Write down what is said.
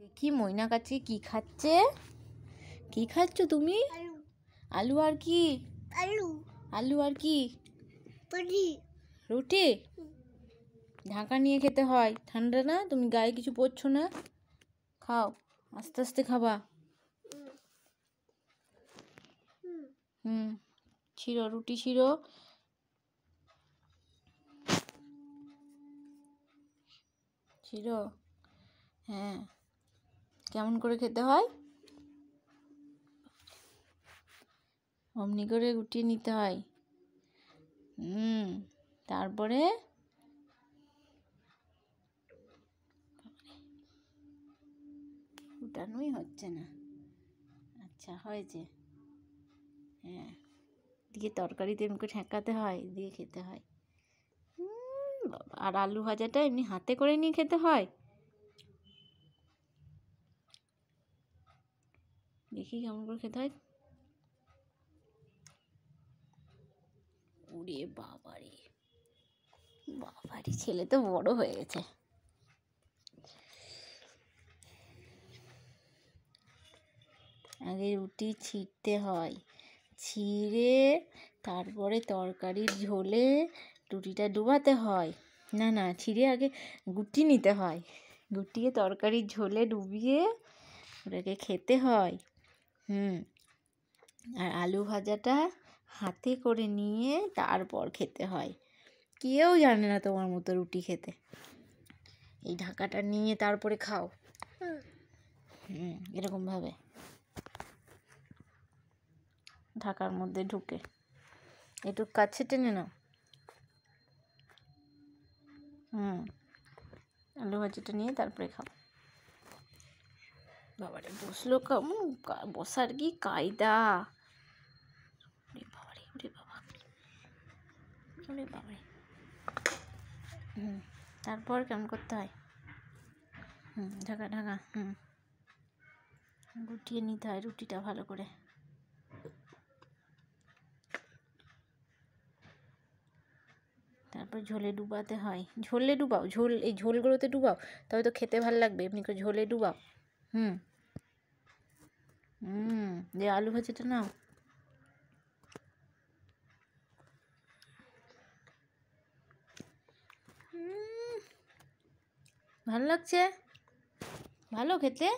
দেখি ময়নাকাছি কি খাচ্ছে। কি খাচ্ছ তুমি? আলু আর কি? আলু আর কি? রুটি। ঢাকা নিয়ে খেতে হয়, ঠান্ডা না, তুমি গায়ে কিছু পরছো না। খাও, আস্তে আস্তে খাবা। ছিঁড়ো, রুটি ছিঁড়ো। ছিঁড়ো, হ্যাঁ। কেমন করে খেতে হয়? অমনি করে গুটিয়ে নিতে হয়। তারপরে ফুটানোই হচ্ছে না। আচ্ছা, হয়েছে। হ্যাঁ, দিয়ে তরকারিতে এমনি করে ঠেকাতে হয়, দিয়ে খেতে হয়। আর আলু ভাজাটা এমনি হাতে করে নিয়ে খেতে হয়। দেখি কেমন করে খেতে হয়। ওরে বাবারে, বাবারে, ছেলে তো বড় হয়ে গেছে। আগে রুটি ছিঁড়তে হয়, ছিঁড়ে তারপরে তরকারির ঝোলে রুটিটা ডুবাতে হয়। না, ছিঁড়ে আগে গুটিয়ে নিতে হয়, গুটিয়ে তরকারির ঝোলে ডুবিয়ে ওটাকে খেতে হয়। আর আলু ভাজাটা হাতে করে নিয়ে তারপর খেতে হয়। কেউ জানে না তোমার মতো রুটি খেতে। এই ঢাকাটা নিয়ে তারপরে খাও। এরকম ভাবে ঢাকার মধ্যে ঢুকে একটু কাছে টেনে নাও। আলু ভাজিটা নিয়ে তারপরে খাও। বাবারে, বসলো কেমন, বসার কি কায়দা! বাবারে, ওরে বাবা, ওরে বাবারে। তারপর কেমন করতে হয়? ঢাকা ঢাকা গুটিয়ে নিতে হয় রুটিটা ভালো করে। তারপর ঝোলে ডুবাতে হয়। ঝোলে ডুবাও, ঝোল, এই ঝোলগুলোতে ডুবাও, তবে তো খেতে ভালো লাগবে। এমনি করে ঝোলে ডুবাও। যে আলু ভাজিটা নাও। ভালো লাগছে? ভালো খেতে?